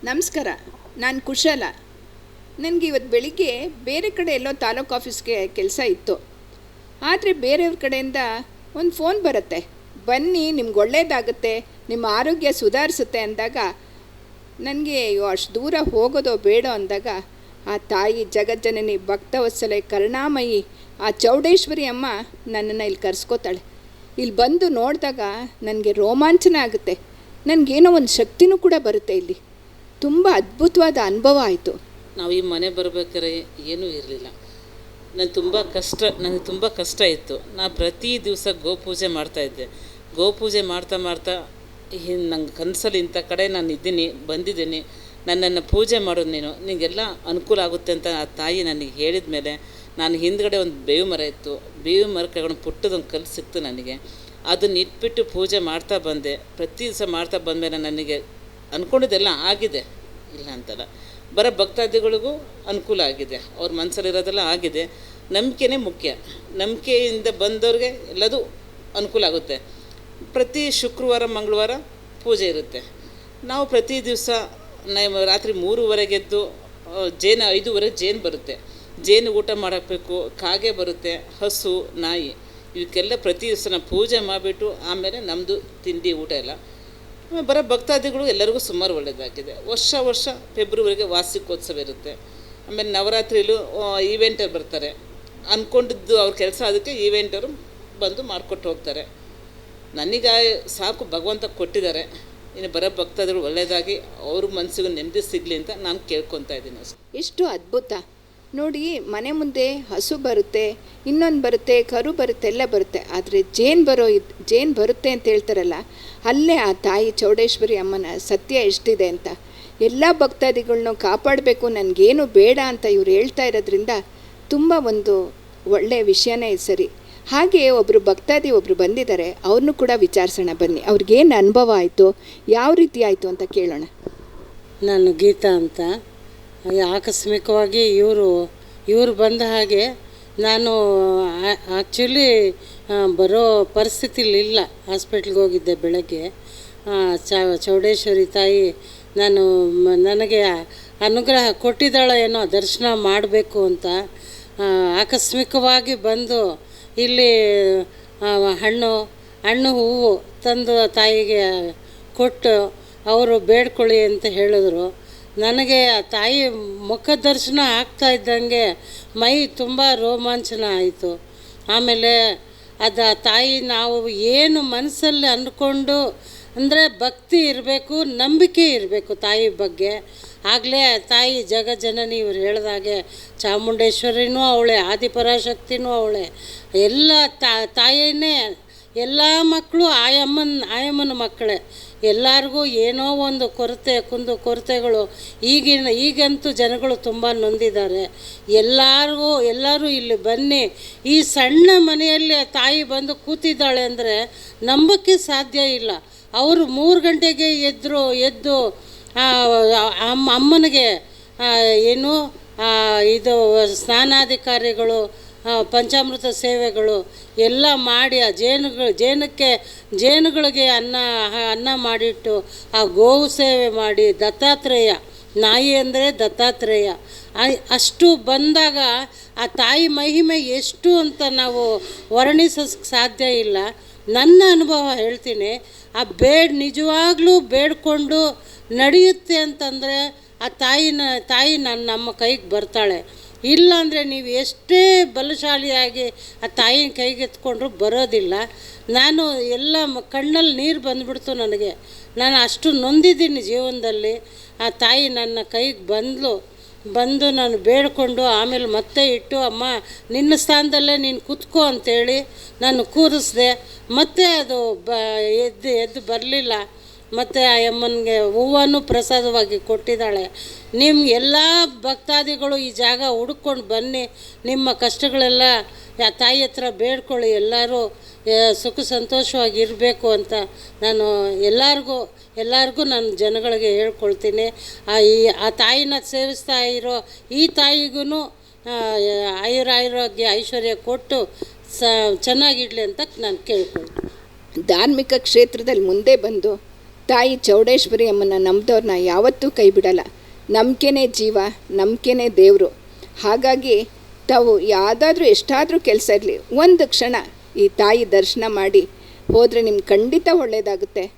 ನಮಸ್ಕಾರ. ನಾನು ಕುಶಲ. ನನಗೆ ಇವತ್ತು ಬೆಳಿಗ್ಗೆ ಬೇರೆ ಕಡೆ ಎಲ್ಲೋ ತಾಲೂಕು ಆಫೀಸ್ಗೆ ಕೆಲಸ ಇತ್ತು. ಆದರೆ ಬೇರೆಯವ್ರ ಕಡೆಯಿಂದ ಒಂದು ಫೋನ್ ಬರುತ್ತೆ, ಬನ್ನಿ ನಿಮ್ಗೆ ಒಳ್ಳೆಯದಾಗುತ್ತೆ, ನಿಮ್ಮ ಆರೋಗ್ಯ ಸುಧಾರಿಸುತ್ತೆ ಅಂದಾಗ ನನಗೆ ಅಷ್ಟು ದೂರ ಹೋಗೋದೋ ಬೇಡೋ ಅಂದಾಗ ಆ ತಾಯಿ ಜಗಜ್ಜನನಿ ಭಕ್ತವತ್ಸಲೆ ಕರುಣಾಮಯಿ ಆ ಚೌಡೇಶ್ವರಿ ಅಮ್ಮ ನನ್ನನ್ನು ಇಲ್ಲಿ ಕರೆಸ್ಕೋತಾಳೆ. ಇಲ್ಲಿ ಬಂದು ನೋಡಿದಾಗ ನನಗೆ ರೋಮಾಂಚನ ಆಗುತ್ತೆ, ನನಗೇನೋ ಒಂದು ಶಕ್ತಿನೂ ಕೂಡ ಬರುತ್ತೆ. ಇಲ್ಲಿ ತುಂಬ ಅದ್ಭುತವಾದ ಅನುಭವ ಆಯಿತು. ನಾವು ಈ ಮನೆ ಬರಬೇಕಾದ್ರೆ ಏನೂ ಇರಲಿಲ್ಲ. ನನಗೆ ತುಂಬ ಕಷ್ಟ ಇತ್ತು. ನಾನು ಪ್ರತಿ ದಿವಸ ಗೋಪೂಜೆ ಮಾಡ್ತಾಯಿದ್ದೆ. ಗೋಪೂಜೆ ಮಾಡ್ತಾ ನಂಗೆ ಕನಸಲ್ಲಿ ಇಂಥ ಕಡೆ ನಾನು ಬಂದಿದ್ದೀನಿ, ನನ್ನನ್ನು ಪೂಜೆ ಮಾಡೋದು ನಿನಗೆಲ್ಲ ಅನುಕೂಲ ಆಗುತ್ತೆ ಅಂತ ಆ ತಾಯಿ ನನಗೆ ಹೇಳಿದ ಮೇಲೆ ನಾನು ಹಿಂದ್ಗಡೆ ಒಂದು ಬೇವು ಮರ ಇತ್ತು, ಬೇವು ಮರ ಕೆಳಗಡೆ ಪುಟ್ಟದೊಂದು ಕಲ್ಲು ಸಿಕ್ತು ನನಗೆ. ಅದನ್ನ ಇಟ್ಬಿಟ್ಟು ಪೂಜೆ ಮಾಡ್ತಾ ಬಂದೆ. ಪ್ರತಿ ದಿವಸ ಮಾಡ್ತಾ ಬಂದಮೇಲೆ ನನಗೆ ಅಂದ್ಕೊಂಡಿದ್ದೆಲ್ಲ ಆಗಿದೆ, ಇಲ್ಲ ಅಂತಲ್ಲ. ಬರೋ ಭಕ್ತಾದಿಗಳಿಗೂ ಅನುಕೂಲ ಆಗಿದೆ, ಅವ್ರ ಮನಸ್ಸಲ್ಲಿರೋದೆಲ್ಲ ಆಗಿದೆ. ನಂಬಿಕೆನೇ ಮುಖ್ಯ. ನಂಬಿಕೆಯಿಂದ ಬಂದವ್ರಿಗೆ ಎಲ್ಲದೂ ಅನುಕೂಲ ಆಗುತ್ತೆ. ಪ್ರತಿ ಶುಕ್ರವಾರ ಮಂಗಳವಾರ ಪೂಜೆ ಇರುತ್ತೆ. ನಾವು ಪ್ರತಿ ದಿವಸ ರಾತ್ರಿ 3:30 ಎದ್ದು 5:30 ಜೇನು ಬರುತ್ತೆ, ಜೇನು ಊಟ ಮಾಡಬೇಕು, ಕಾಗೆ ಬರುತ್ತೆ, ಹಸು, ನಾಯಿ, ಇವಕ್ಕೆಲ್ಲ ಪ್ರತಿ ದಿವಸ ನಾವು ಪೂಜೆ ಮಾಡಿಬಿಟ್ಟು ಆಮೇಲೆ ನಮ್ಮದು ತಿಂಡಿ ಊಟ ಎಲ್ಲ. ಬರೋ ಭಕ್ತಾದಿಗಳು ಎಲ್ಲರಿಗೂ ಸುಮಾರು ಒಳ್ಳೆಯದಾಗಿದೆ. ವರ್ಷ ಫೆಬ್ರವರಿಗೆ ವಾರ್ಷಿಕೋತ್ಸವ ಇರುತ್ತೆ. ಆಮೇಲೆ ನವರಾತ್ರಿಲೂ ಈವೆಂಟಲ್ಲಿ ಬರ್ತಾರೆ, ಅಂದ್ಕೊಂಡಿದ್ದು ಅವ್ರ ಕೆಲಸ, ಅದಕ್ಕೆ ಈವೆಂಟವರು ಬಂದು ಮಾಡಿಕೊಟ್ಟು ಹೋಗ್ತಾರೆ. ನನಗೆ ಸಾಕು, ಭಗವಂತ ಕೊಟ್ಟಿದ್ದಾರೆ. ಇನ್ನು ಬರೋ ಭಕ್ತಾದಿಗಳು ಒಳ್ಳೆಯದಾಗಿ ಅವ್ರ ಮನಸ್ಸಿಗೂ ನೆಮ್ಮದಿ ಸಿಗಲಿ ಅಂತ ನಾನು ಕೇಳ್ಕೊತಾ ಇದ್ದೀನಿ ಅಷ್ಟೇ. ಎಷ್ಟು ಅದ್ಭುತ ನೋಡಿ. ಮನೆ ಮುಂದೆ ಹಸು ಬರುತ್ತೆ, ಇನ್ನೊಂದು ಬರುತ್ತೆ, ಕರು ಬರುತ್ತೆ, ಎಲ್ಲ ಬರುತ್ತೆ. ಆದರೆ ಜೇನು ಬರುತ್ತೆ ಅಂತ ಹೇಳ್ತಾರಲ್ಲ, ಅಲ್ಲೇ ಆ ತಾಯಿ ಚೌಡೇಶ್ವರಿ ಅಮ್ಮನ ಸತ್ಯ ಎಷ್ಟಿದೆ ಅಂತ. ಎಲ್ಲ ಭಕ್ತಾದಿಗಳನ್ನೂ ಕಾಪಾಡಬೇಕು, ನನಗೇನು ಬೇಡ ಅಂತ ಇವ್ರು ಹೇಳ್ತಾ ಇರೋದ್ರಿಂದ ತುಂಬ ಒಂದು ಒಳ್ಳೆಯ ವಿಷಯನೇ ಸರಿ. ಹಾಗೆ ಒಬ್ಬರು ಭಕ್ತಾದಿ ಬಂದಿದ್ದಾರೆ, ಅವ್ರನ್ನೂ ಕೂಡ ವಿಚಾರಿಸೋಣ ಬನ್ನಿ. ಅವ್ರಿಗೇನು ಅನುಭವ ಆಯಿತು, ಯಾವ ರೀತಿ ಆಯಿತು ಅಂತ ಕೇಳೋಣ. ನಾನು ಗೀತಾ ಅಂತ. ಆಕಸ್ಮಿಕವಾಗಿ ಇವರು ಬಂದ ಹಾಗೆ ನಾನು ಆ್ಯಕ್ಚುಲಿ ಬರೋ ಪರಿಸ್ಥಿತಿಲಿಲ್ಲ. ಹಾಸ್ಪಿಟ್ಲಿಗೆ ಹೋಗಿದ್ದೆ ಬೆಳಗ್ಗೆ. ಚೌಡೇಶ್ವರಿ ತಾಯಿ ನನಗೆ ಅನುಗ್ರಹ ಕೊಟ್ಟಿದ್ದಾಳೆ ಏನೋ, ದರ್ಶನ ಮಾಡಬೇಕು ಅಂತ. ಆಕಸ್ಮಿಕವಾಗಿ ಬಂದು ಇಲ್ಲಿ ಹಣ್ಣು ಹೂವು ತಂದು ತಾಯಿಗೆ ಕೊಟ್ಟು ಅವರು ಬೇಡ್ಕೊಳ್ಳಿ ಅಂತ ಹೇಳಿದ್ರು. ನನಗೆ ಆ ತಾಯಿ ಮುಖ ದರ್ಶನ ಆಗ್ತಾ ಇದ್ದಂಗೆ ಮೈ ತುಂಬ ರೋಮಾಂಚನ ಆಯಿತು. ಆಮೇಲೆ ಅದು ಆ ತಾಯಿ ನಾವು ಏನು ಮನಸ್ಸಲ್ಲಿ ಅಂದ್ಕೊಂಡು, ಅಂದರೆ ಭಕ್ತಿ ಇರಬೇಕು, ನಂಬಿಕೆ ಇರಬೇಕು ತಾಯಿ ಬಗ್ಗೆ. ಆಗಲೇ ತಾಯಿ ಜಗಜ್ಜನನಿ ಇವ್ರು ಹೇಳಿದಾಗೆ ಚಾಮುಂಡೇಶ್ವರಿನೂ ಅವಳೆ, ಆದಿಪರಾಶಕ್ತಿನೂ ಅವಳೆ, ಎಲ್ಲ ತಾಯಿನೇ. ಎಲ್ಲ ಮಕ್ಕಳು ಆಯಮ್ಮನ ಮಕ್ಕಳೇ. ಎಲ್ಲರಿಗೂ ಏನೋ ಒಂದು ಕೊರತೆಗಳು ಈಗಂತೂ ಜನಗಳು ತುಂಬ ನೊಂದಿದ್ದಾರೆ. ಎಲ್ಲರೂ ಇಲ್ಲಿ ಬನ್ನಿ. ಈ ಸಣ್ಣ ಮನೆಯಲ್ಲಿ ತಾಯಿ ಬಂದು ಕೂತಿದ್ದಾಳೆ ಅಂದರೆ ನಂಬಕ್ಕೆ ಸಾಧ್ಯ ಇಲ್ಲ. ಅವರು 3 ಗಂಟೆಗೆ ಎದ್ದು ಅಮ್ಮನಿಗೆ ಇದು ಸ್ನಾನಾಧಿಕಾರಿಗಳು, ಪಂಚಾಮೃತ ಸೇವೆಗಳು ಎಲ್ಲ ಮಾಡಿ ಆ ಜೇನುಗಳಿಗೆ ಅನ್ನ ಮಾಡಿಟ್ಟು ಆ ಗೋವು ಸೇವೆ ಮಾಡಿ, ದತ್ತಾತ್ರೇಯ, ನಾಯಿ ಅಂದರೆ ದತ್ತಾತ್ರೇಯ, ಅಷ್ಟು ಬಂದಾಗ ಆ ತಾಯಿ ಮಹಿಮೆ ಎಷ್ಟು ಅಂತ ನಾವು ವರ್ಣಿಸೋಕ್ಕೆ ಸಾಧ್ಯ ಇಲ್ಲ. ನನ್ನ ಅನುಭವ ಹೇಳ್ತೀನಿ. ನಿಜವಾಗ್ಲೂ ಬೇಡ್ಕೊಂಡು ನಡೆಯುತ್ತೆ ಅಂತಂದರೆ ಆ ತಾಯಿ ನಮ್ಮ ಕೈಗೆ ಬರ್ತಾಳೆ. ಇಲ್ಲಾಂದರೆ ನೀವು ಎಷ್ಟೇ ಬಲಶಾಲಿಯಾಗಿ ಆ ತಾಯಿನ ಕೈಗೆತ್ಕೊಂಡ್ರೂ ಬರೋದಿಲ್ಲ. ನಾನು ಎಲ್ಲ ಕಣ್ಣಲ್ಲಿ ನೀರು ಬಂದುಬಿಡ್ತು ನನಗೆ. ನಾನು ಅಷ್ಟು ನೊಂದಿದ್ದೀನಿ ಜೀವನದಲ್ಲಿ. ಆ ತಾಯಿ ನನ್ನ ಕೈಗೆ ಬಂದು ನಾನು ಬೇಡಿಕೊಂಡು ಆಮೇಲೆ ಮತ್ತೆ ಇಟ್ಟು, ಅಮ್ಮ ನಿನ್ನ ಸ್ಥಾನದಲ್ಲೇ ನೀನು ಕೂತ್ಕೋ ಅಂತೇಳಿ ನಾನು ಕೂರಿಸ್ದೆ. ಮತ್ತೆ ಅದು ಎದ್ದು ಬರಲಿಲ್ಲ. ಮತ್ತು ಆ ಅಮ್ಮನಿಗೆ ಹೂವನ್ನು ಪ್ರಸಾದವಾಗಿ ಕೊಟ್ಟಿದ್ದಾಳೆ. ಎಲ್ಲ ಭಕ್ತಾದಿಗಳು ಈ ಜಾಗ ಹುಡ್ಕೊಂಡು ಬನ್ನಿ, ನಿಮ್ಮ ಕಷ್ಟಗಳೆಲ್ಲ ಆ ತಾಯಿ ಹತ್ರ ಬೇಡ್ಕೊಳ್ಳಿ, ಎಲ್ಲರೂ ಸುಖ ಸಂತೋಷವಾಗಿರಬೇಕು ಅಂತ ನಾನು ಎಲ್ಲರಿಗೂ ನಾನು ಜನಗಳಿಗೆ ಹೇಳ್ಕೊಳ್ತೀನಿ. ಆ ತಾಯಿನ ಸೇವಿಸ್ತಾ ಇರೋ ಈ ತಾಯಿಗೂ ಆಯುರಾರೋಗ್ಯ ಐಶ್ವರ್ಯ ಕೊಟ್ಟು ಚೆನ್ನಾಗಿಡ್ಲಿ ಅಂತ ನಾನು ಕೇಳ್ಕೊಳ್ತೀನಿ. ಧಾರ್ಮಿಕ ಕ್ಷೇತ್ರದಲ್ಲಿ ಮುಂದೆ ಬಂದು ತಾಯಿ ಚೌಡೇಶ್ವರಿ ಅಮ್ಮನ ನಂಬಿದವ್ರನ್ನ ಯಾವತ್ತೂ ಕೈ ಬಿಡಲ್ಲ. ನಂಬಿಕೆನೇ ಜೀವ, ನಂಬಿಕೆನೇ ದೇವರು. ಹಾಗಾಗಿ ತಾವು ಯಾವುದಾದ್ರೂ ಎಷ್ಟಾದರೂ ಕೆಲಸ ಇರಲಿ, ಒಂದು ಕ್ಷಣ ಈ ತಾಯಿ ದರ್ಶನ ಮಾಡಿ ಹೋದರೆ ನಿಮ್ಗೆ ಖಂಡಿತ ಒಳ್ಳೆಯದಾಗುತ್ತೆ.